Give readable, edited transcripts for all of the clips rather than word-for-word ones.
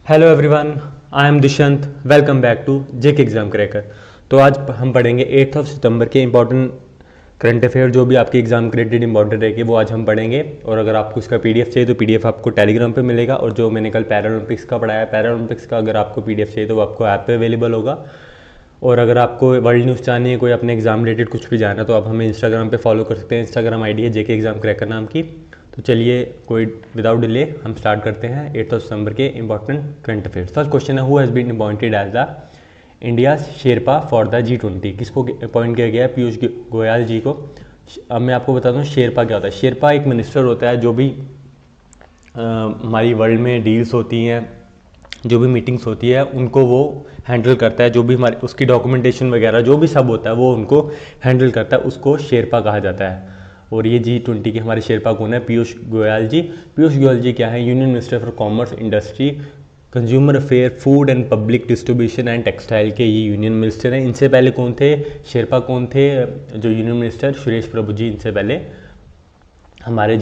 Hello everyone, I am Dushyant. Welcome back to JK exam cracker. तो आज हम पढ़ेंगे 8 सितंबर के इंपॉर्टेंट करंट अफेयर, जो भी आपके एग्जाम के रिलेटेड इंपॉर्टेंट रहेगी वो आज हम पढ़ेंगे। और अगर आपको इसका पीडीएफ चाहिए तो पीडीएफ आपको टेलीग्राम पे मिलेगा। और जो मैंने कल पैरालंपिक्स का पढ़ाया, पैरालंपिक्स का अगर आपको पीडीएफ चाहिए तो वो आपको ऐप पे अवेलेबल होगा। और अगर आपको वर्ल्ड न्यूज़ जाननी है, कोई अपने एग्जाम रिलेटेड कुछ भी जानना, तो आप हमें इंस्टाग्राम पे फॉलो कर सकते हैं। इंस्टाग्राम आईडी है जेके एग्जाम क्रैकर नाम की। तो चलिए कोई विदाउट डिले हम स्टार्ट करते हैं 8 सितंबर के important current affairs. First question है, who has been appointed as the India sherpa for the G20। किसको अपॉइंट किया गया है? पीयूष गोयल जी को। अब मैं आपको बताता हूँ शेरपा क्या होता है। शेरपा एक मिनिस्टर होता है जो भी हमारी वर्ल्ड में डील्स होती हैं, जो भी मीटिंग्स होती है उनको वो हैंडल करता है। जो भी हमारी उसकी डॉक्यूमेंटेशन वगैरह जो भी सब होता है वो उनको हैंडल करता है, उसको शेरपा कहा जाता है। और ये G20 के हमारे शेरपा कौन है? पीयूष गोयल जी। पीयूष गोयल जी क्या है? Union minister for commerce, industry, consumer affair, food and public distribution and textile के ये यूनियन मिनिस्टर हैं। इनसे पहले कौन थे? शेरपा कौन थे जो यूनियन मिनिस्टर? सुरेश प्रभु जी इनसे पहले हमारे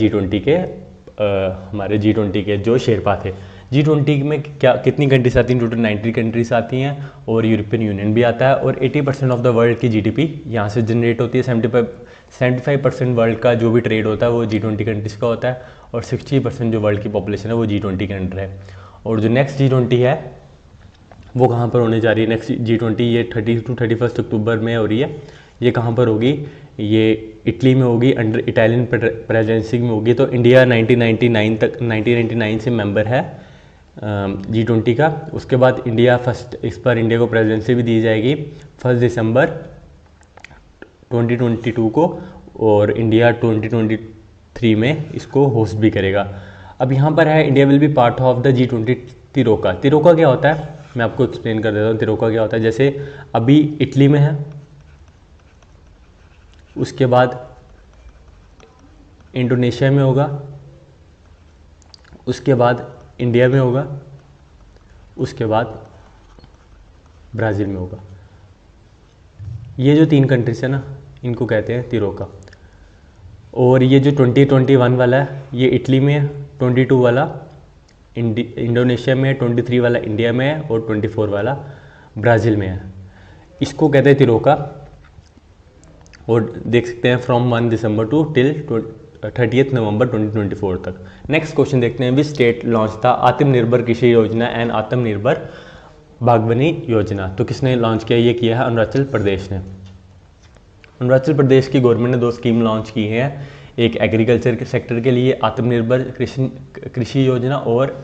G20 के जो शेरपा थे। G20 में क्या कितनी कंट्रीज आती हैं? टोटल 90 कंट्रीज आती हैं और यूरोपियन यूनियन भी आता है। और 80% ऑफ द वर्ल्ड की जीडीपी यहाँ से जनरेट होती है। 75% वर्ल्ड का जो भी ट्रेड होता है वो G20 कंट्रीज़ का होता है। और 60% जो वर्ल्ड की पॉपुलेशन है वो G20 के अंडर है। और जो नेक्स्ट G20 है वो कहाँ पर होने जा रही है? नेक्स्ट G20 ये 30 to 31 अक्टूबर में हो रही है। ये कहाँ पर होगी? ये इटली में होगी, अंडर इटालियन प्रेजेंसी में होगी। तो इंडिया 1999 से मेंबर है G20 का। उसके बाद इंडिया इस पर इंडिया को प्रेजेंसी भी दी जाएगी 1 दिसंबर 2022 को। और इंडिया 2023 में इसको होस्ट भी करेगा। अब यहाँ पर है India will be part of the G20 तिरोका। तिरोका क्या होता है मैं आपको एक्सप्लेन कर देता हूँ। तिरोका क्या होता है? जैसे अभी इटली में है, उसके बाद इंडोनेशिया में होगा, उसके बाद इंडिया में होगा, उसके बाद ब्राज़ील में होगा। ये जो 3 कंट्रीज है ना, इनको कहते हैं तिरोका। और ये जो 2021 वाला है ये इटली में है, 22 वाला इंडोनेशिया में है, 23 वाला इंडिया में है और 24 वाला ब्राज़ील में है। इसको कहते हैं तिरोका। और देख सकते हैं फ्रॉम 1 दिसंबर टू टिल 30 नवंबर 2024 तक। नेक्स्ट क्वेश्चन देखते हैं, विच स्टेट लॉन्च था आत्मनिर्भर कृषि योजना एंड आत्मनिर्भर बागवानी योजना। तो किसने लॉन्च किया? ये किया है अरुणाचल प्रदेश ने। अरुणाचल प्रदेश की गवर्नमेंट ने 2 स्कीम लॉन्च की हैं। एक एग्रीकल्चर के सेक्टर के लिए आत्मनिर्भर कृषि योजना और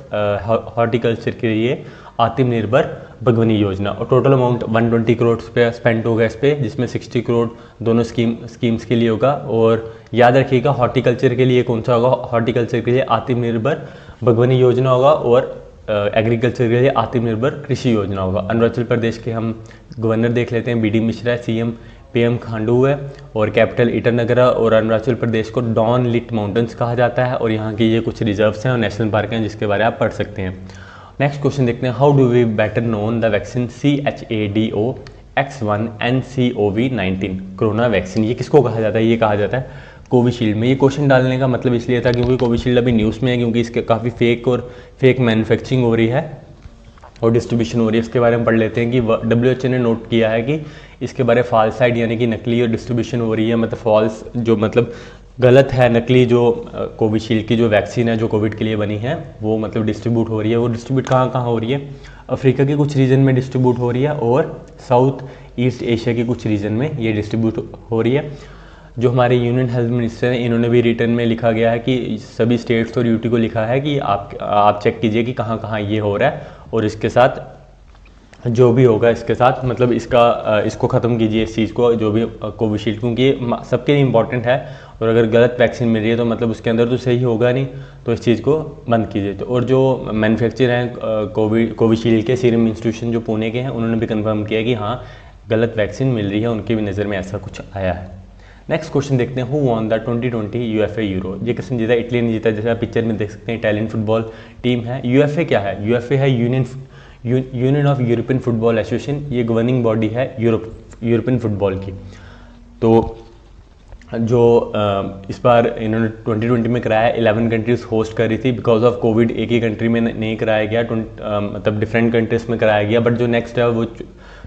हॉर्टिकल्चर के लिए आत्मनिर्भर बागवानी योजना। और टोटल अमाउंट 120 करोड़ पे स्पेंड होगा इस पर, जिसमें 60 करोड़ दोनों स्कीम्स के लिए होगा। और याद रखिएगा हॉर्टिकल्चर के लिए कौन सा होगा? हॉर्टिकल्चर के लिए आत्मनिर्भर बागवानी योजना होगा और एग्रीकल्चर के लिए आत्मनिर्भर कृषि योजना होगा। अरुणाचल प्रदेश के हम गवर्नर देख लेते हैं, BD मिश्रा है, CM PM खांडू है और कैपिटल ईटानगर है। और अरुणाचल प्रदेश को डॉन लिट माउंटेन्स कहा जाता है और यहाँ की ये कुछ रिजर्व्स हैं और नेशनल पार्क हैं जिसके बारे में आप पढ़ सकते हैं। नेक्स्ट क्वेश्चन देखते हैं, how do we better known the vaccine CHADOX1NCOV19 corona vaccine. ये किसको कहा जाता है? ये कहा जाता है कोविशील्ड में। ये क्वेश्चन डालने का मतलब इसलिए था क्योंकि कोविशील्ड अभी न्यूज़ में है, क्योंकि इसके काफ़ी फेक मैन्युफैक्चरिंग हो रही है और डिस्ट्रीब्यूशन हो रही है। इसके बारे में पढ़ लेते हैं कि WHO ने नोट किया है कि इसके बारे में फॉल्साइड यानी कि नकली और डिस्ट्रीब्यूशन हो रही है। मतलब फॉल्स जो मतलब गलत है, नकली जो कोविशील्ड की जो वैक्सीन है जो कोविड के लिए बनी है वो मतलब डिस्ट्रीब्यूट हो रही है। वो डिस्ट्रीब्यूट कहाँ कहाँ हो रही है? अफ्रीका के कुछ रीजन में डिस्ट्रीब्यूट हो रही है और साउथ ईस्ट एशिया के कुछ रीजन में ये डिस्ट्रीब्यूट हो रही है। जो हमारे यूनियन हेल्थ मिनिस्टर हैं इन्होंने भी रिटर्न में लिखा गया है कि सभी स्टेट्स और यूटी को लिखा है कि आप चेक कीजिए कि कहाँ कहाँ ये हो रहा है और इसके साथ जो भी होगा इसके साथ मतलब इसको ख़त्म कीजिए इस चीज़ को, जो भी कोविशील्ड, क्योंकि ये सबके लिए इंपॉर्टेंट है। और अगर गलत वैक्सीन मिल रही है तो मतलब उसके अंदर तो सही होगा नहीं, तो इस चीज़ को बंद कीजिए। तो और जो मैन्युफैक्चरर हैं कोविशील्ड के, सीरम इंस्टीट्यूशन जो पुणे के हैं, उन्होंने भी कंफर्म किया कि हाँ गलत वैक्सीन मिल रही है, उनकी भी नज़र में ऐसा कुछ आया है। नेक्स्ट क्वेश्चन देखते हैं, who won the 2020 UFA euro. ये किसने जीता? इटली ने जीता। जैसे आप पिक्चर में देख सकते हैं इटालियन फुटबॉल टीम है। UFA क्या है? UFA है union of European football association. ये गवर्निंग बॉडी है यूरोपियन फुटबॉल की। तो जो इस बार इन्होंने 2020 में कराया है, 11 कंट्रीज होस्ट कर रही थी। बिकॉज ऑफ कोविड एक ही कंट्री में नहीं कराया गया, मतलब डिफरेंट कंट्रीज में कराया गया। बट जो नेक्स्ट है वो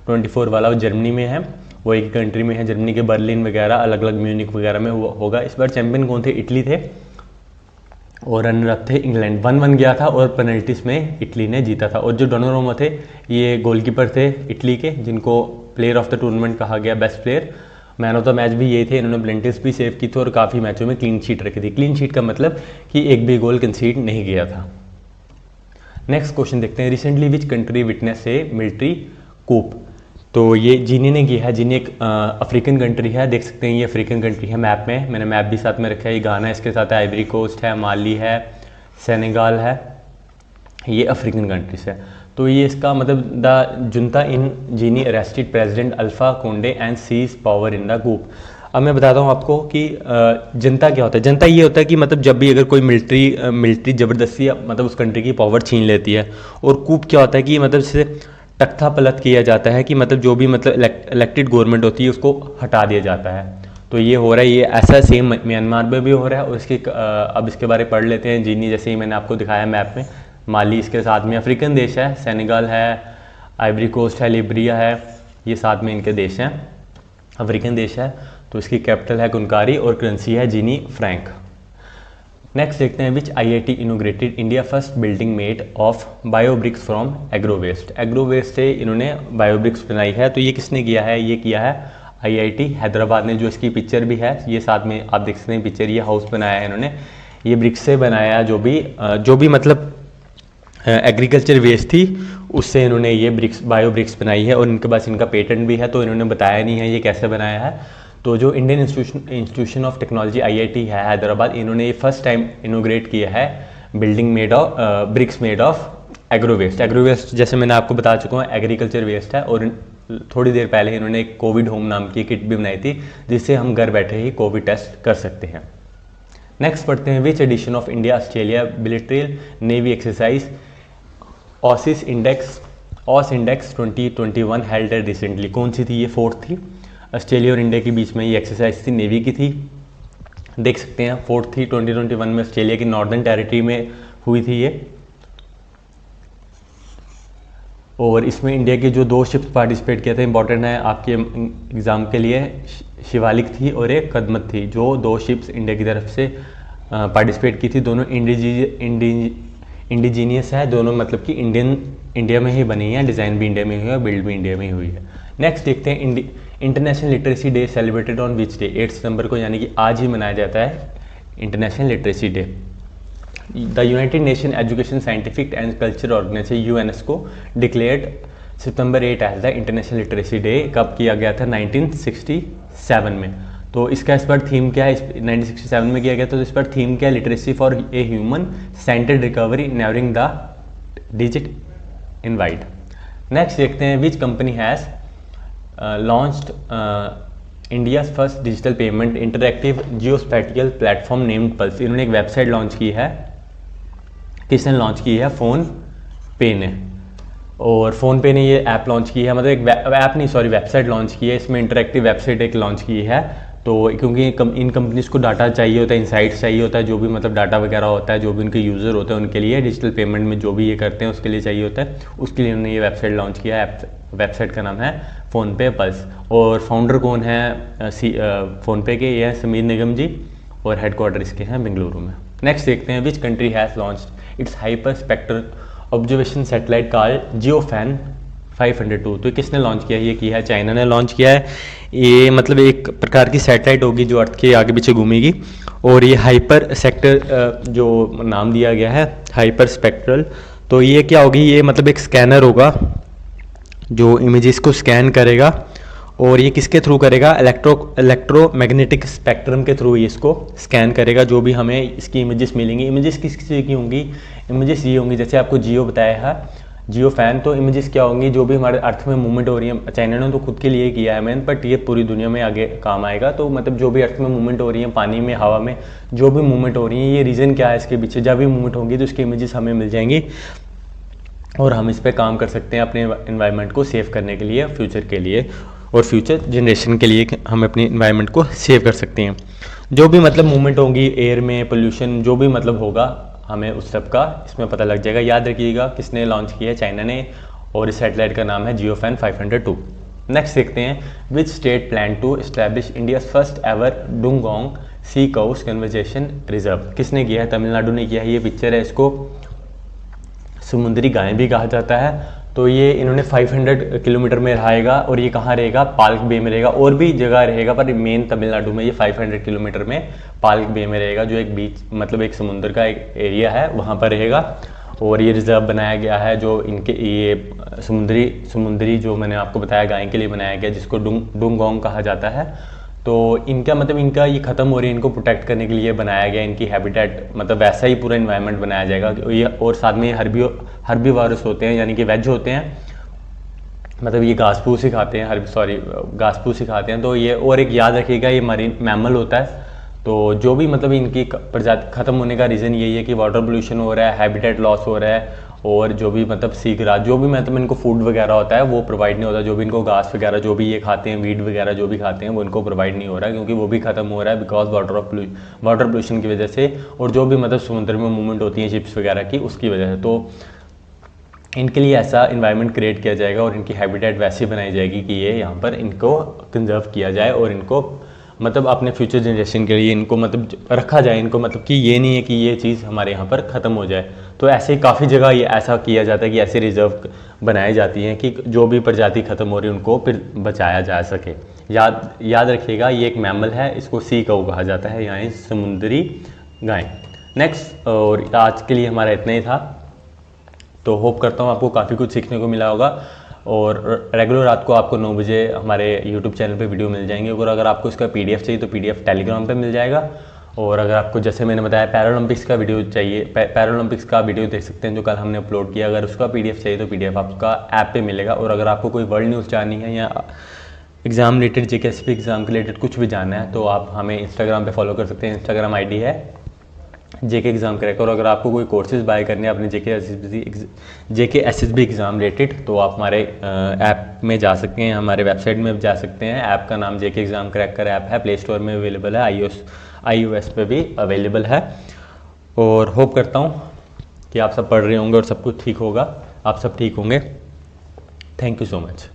24 वाला वो जर्मनी में है, वो एक ही कंट्री में है, जर्मनी के बर्लिन वगैरह, अलग अलग म्यूनिक वगैरह में होगा। इस बार चैंपियन कौन थे? इटली थे, और रनर अप थे इंग्लैंड। 1-1 गया था और पेनल्टीज में इटली ने जीता था। और जो डोनारुमा थे ये गोलकीपर थे इटली के, जिनको प्लेयर ऑफ द टूर्नामेंट कहा गया, best player. Man of the match भी ये थे, इन्होंने पेनल्टीज भी सेव की थी और काफ़ी मैचों में क्लीन शीट रखी थी। क्लीन शीट का मतलब कि एक भी गोल कंसीड नहीं गया था। नेक्स्ट क्वेश्चन देखते हैं, recently which country witness a military coup. तो ये जीनी ने किया है। जीनी एक अफ्रीकन कंट्री है, देख सकते हैं ये अफ्रीकन कंट्री है मैप में, मैंने मैप भी साथ में रखा है। ये गाना है, इसके साथ आइवरी कोस्ट है, माली है, सेनेगाल है, ये अफ्रीकन कंट्रीज है। तो ये इसका मतलब the junta in Guinea arrested president Alpha Conde and seize power in the coup. अब मैं बताता हूँ आपको कि जनता क्या होता है। जनता ये होता है कि मतलब जब भी अगर कोई मिलिट्री ज़बरदस्ती मतलब उस कंट्री की पावर छीन लेती है। और कूप क्या होता है कि मतलब इससे तख्ता पलट किया जाता है, कि मतलब जो भी मतलब इलेक्टेड गवर्नमेंट होती है उसको हटा दिया जाता है। तो ये हो रहा है, ये ऐसा सेम म्यांमार में भी हो रहा है। और इसकी अब इसके बारे में पढ़ लेते हैं। जीनी जैसे ही मैंने आपको दिखाया मैप में, माली इसके साथ में अफ्रीकन देश है, सेनेगल है, आइवरी कोस्ट है, लिब्रिया है, ये साथ में इनके देश हैं, अफ्रीकन देश है। तो इसकी कैपिटल है कुनकारी और करेंसी है जीनी फ्रैंक। नेक्स्ट देखते हैं, which IIT inaugurated India first building made of biobricks from agro waste. Agro waste से इन्होंने बायोब्रिक्स बनाई है। तो ये किसने किया है? ये किया है IIT हैदराबाद ने। जो इसकी पिक्चर भी है ये साथ में आप देख सकते हैं पिक्चर, ये हाउस बनाया है इन्होंने, ये ब्रिक्स से बनाया है। जो भी मतलब एग्रीकल्चर वेस्ट थी उससे इन्होंने ये बायोब्रिक्स बनाई है। और इनके पास इनका पेटेंट भी है, तो इन्होंने बताया नहीं है ये कैसे बनाया है। तो जो Indian institution of technology IIT है हैदराबाद, इन्होंने ये फर्स्ट टाइम इनोग्रेट किया है building made of bricks made of agro waste. Agro waste जैसे मैंने आपको बता चुका हूँ एग्रीकल्चर वेस्ट है। और थोड़ी देर पहले इन्होंने एक कोविड होम नाम की किट भी बनाई थी, जिससे हम घर बैठे ही कोविड टेस्ट कर सकते हैं। नेक्स्ट पढ़ते हैं, which edition of India Australia bilateral navy exercise AUSINDEX 2021 held recently. कौन सी थी? ये 4th थी। ऑस्ट्रेलिया और इंडिया के बीच में ये एक्सरसाइज थी, नेवी की थी। देख सकते हैं 4th थी 2021 में, ऑस्ट्रेलिया की नॉर्दर्न टेरिटरी में हुई थी ये। और इसमें इंडिया के जो 2 शिप्स पार्टिसिपेट किए थे, इंपॉर्टेंट है आपके एग्ज़ाम के लिए, शिवालिक थी और एक कदमत थी। जो 2 शिप्स इंडिया की तरफ से पार्टिसिपेट की थी, दोनों इंडिजीनियस है, दोनों मतलब कि इंडिया में ही बनी है, डिज़ाइन भी इंडिया में हुई है, बिल्ड भी इंडिया में ही हुई है। नेक्स्ट देखते हैं, international literacy day celebrated on which day. 8 सितंबर को, यानी कि आज ही मनाया जाता है international literacy day. The united nation education scientific and culture organisation UNESCO declared September 8 as the international literacy day. कब किया गया था? 1967 में। तो इसका इस बार थीम क्या है? 1967 में किया गया, तो इस बार थीम क्या है? Literacy for a human centred recovery neighbouring the digit in wide. Next देखते हैं, which company has launched India's first digital payment interactive geospatial platform named Pulse। इन्होंने एक वेबसाइट लॉन्च की है। किसने लॉन्च की है? फ़ोन पे ने। और फ़ोन पे ने ये ऐप लॉन्च की है, मतलब एक ऐप नहीं सॉरी वेबसाइट लॉन्च की है। इसमें इंटरेक्टिव वेबसाइट एक लॉन्च की है। तो क्योंकि इन कंपनीज़ को डाटा चाहिए होता है, इंसाइट्स चाहिए होता है, जो भी मतलब डाटा वगैरह होता है, जो भी उनके यूज़र होते हैं उनके लिए, डिजिटल पेमेंट में जो भी ये करते हैं उसके लिए चाहिए होता है, उसके लिए उन्होंने ये वेबसाइट लॉन्च किया है। वेबसाइट का नाम है फ़ोनपे पल्स। और फाउंडर कौन है फ़ोनपे के? ये हैं समीर निगम जी, और हेडक्वार्टर इसके हैं बेंगलुरु में। नेक्स्ट देखते हैं, which country has launched its hyperspectral observation satellite called Gaofen 502। तो किसने लॉन्च किया? ये किया है चाइना ने लॉन्च किया है। ये मतलब एक प्रकार की सैटेलाइट होगी जो अर्थ के आगे पीछे घूमेगी। और ये हाइपर सेक्टर जो नाम दिया गया है हाइपर स्पेक्ट्रल, तो ये क्या होगी? ये मतलब एक स्कैनर होगा जो इमेजेस को स्कैन करेगा। और ये किसके थ्रू करेगा? इलेक्ट्रोमैग्नेटिक स्पेक्ट्रम के थ्रू ये इसको स्कैन करेगा। जो भी हमें इसकी इमेजेस मिलेंगी, इमेजेस किस चीज़ की होंगी? इमेजेस ये होंगी, जैसे आपको जियो बताया है, जियो फैन। तो इमेजेस क्या होंगी? जो भी हमारे अर्थ में मूवमेंट हो रही है, चाइना ने तो खुद के लिए किया है मैन, बट ये पूरी दुनिया में आगे काम आएगा। तो मतलब जो भी अर्थ में मूवमेंट हो रही है, पानी में, हवा में जो भी मूवमेंट हो रही है, ये रीज़न क्या है इसके पीछे? जब भी मूवमेंट होगी तो इसकी इमेजेस हमें मिल जाएंगी और हम इस पर काम कर सकते हैं अपने इन्वायरमेंट को सेव करने के लिए, फ्यूचर के लिए। और फ्यूचर जनरेशन के लिए हम अपनी इन्वायरमेंट को सेव कर सकते हैं। जो भी मतलब मूवमेंट होगी एयर में, पोल्यूशन जो भी मतलब होगा, हमें उस सब का इसमें पता लग जाएगा। याद रखिएगा किसने लॉन्च किया है, चाइना ने, और इस सैटेलाइट का नाम है जियोफैन 502। नेक्स्ट देखते हैं, which state plan to establish India first ever dugong sea cows conservation reserve. किसने किया है? तमिलनाडु ने किया है। ये पिक्चर है, इसको समुद्री गाय भी कहा जाता है। तो ये इन्होंने 500 किलोमीटर में रहेगा, और ये कहाँ रहेगा? पाल्क बे में रहेगा। और भी जगह रहेगा पर मेन तमिलनाडु में ये 500 किलोमीटर में पाल्क बे में रहेगा, जो एक बीच मतलब एक समुद्र का एक एरिया है, वहाँ पर रहेगा। और ये रिजर्व बनाया गया है जो इनके ये समुद्री जो मैंने आपको बताया गाय के लिए बनाया गया, जिसको डुंगोंग कहा जाता है। तो इनका मतलब इनका ये ख़त्म हो रही है, इनको प्रोटेक्ट करने के लिए बनाया गया, इनकी हैबिटेट मतलब वैसा ही पूरा इन्वायरमेंट बनाया जाएगा। ये और साथ में हर्बीवोरस होते हैं, यानी कि वेज होते हैं, मतलब ये घास फूस ही खाते हैं, घास फूस ही खाते हैं। तो ये और एक याद रखिएगा, ये मरीन मैमल होता है। तो जो भी मतलब इनकी प्रजाति ख़त्म होने का रीज़न यही है कि वाटर पोल्यूशन हो रहा है, हैबिटेट लॉस हो रहा है, और जो भी मतलब सीख रहा, जो भी मतलब इनको फूड वगैरह होता है वो प्रोवाइड नहीं होता। जो भी इनको घास वगैरह जो भी ये खाते हैं, वीड वगैरह जो भी खाते हैं, वो इनको प्रोवाइड नहीं हो रहा है, क्योंकि वो भी ख़त्म हो रहा है बिकॉज वाटर पोल्यूशन की वजह से, और जो भी मतलब समुद्र में मूवमेंट होती है शिप्स वगैरह की, उसकी वजह से। तो इनके लिए ऐसा इन्वायरमेंट क्रिएट किया जाएगा और इनकी हैबिटेट वैसी बनाई जाएगी कि ये यहाँ पर इनको कंजर्व किया जाए, और इनको मतलब अपने फ्यूचर जनरेशन के लिए इनको मतलब रखा जाए, इनको मतलब कि ये नहीं है कि ये चीज़ हमारे यहाँ पर ख़त्म हो जाए। तो ऐसे काफ़ी जगह ये ऐसा किया जाता है कि ऐसे रिजर्व बनाई जाती हैं कि जो भी प्रजाति ख़त्म हो रही है उनको फिर बचाया जा सके। याद रखिएगा, ये एक मैमल है, इसको सी काऊ कहा जाता है, यानी समुद्री गाय। नेक्स्ट, और आज के लिए हमारा इतना ही था। तो होप करता हूँ आपको काफ़ी कुछ सीखने को मिला होगा, और रेगुलर रात को आपको 9 बजे हमारे यूट्यूब चैनल पे वीडियो मिल जाएंगे। और अगर आपको इसका PDF चाहिए तो PDF टेलीग्राम पे मिल जाएगा। और अगर आपको जैसे मैंने बताया पैरालंपिक्स का वीडियो चाहिए, पैरालंपिक्स का वीडियो देख सकते हैं जो कल हमने अपलोड किया, अगर उसका PDF चाहिए तो PDF आपका ऐप पे मिलेगा। और अगर आपको कोई वर्ल्ड न्यूज़ जाननी है या एग्ज़ाम रिलेटेड, JKSP एग्ज़ाम के रिलेटेड कुछ भी जानना है, तो आप हमें इंस्टाग्राम पे फॉलो कर सकते हैं। इंस्टाग्राम ID है JK एग्ज़ाम क्रैकर। और अगर आपको कोई कोर्सेज़ बाय करने हैं अपने JK SSB एग्ज़ाम रिलेटेड, तो आप हमारे ऐप में जा सकते हैं, हमारे वेबसाइट में जा सकते हैं। ऐप का नाम JK एग्ज़ाम क्रैकर ऐप है, प्ले स्टोर में अवेलेबल है, iOS पे भी अवेलेबल है। और होप करता हूँ कि आप सब पढ़ रहे होंगे और सब कुछ ठीक होगा, आप सब ठीक होंगे। Thank you so much.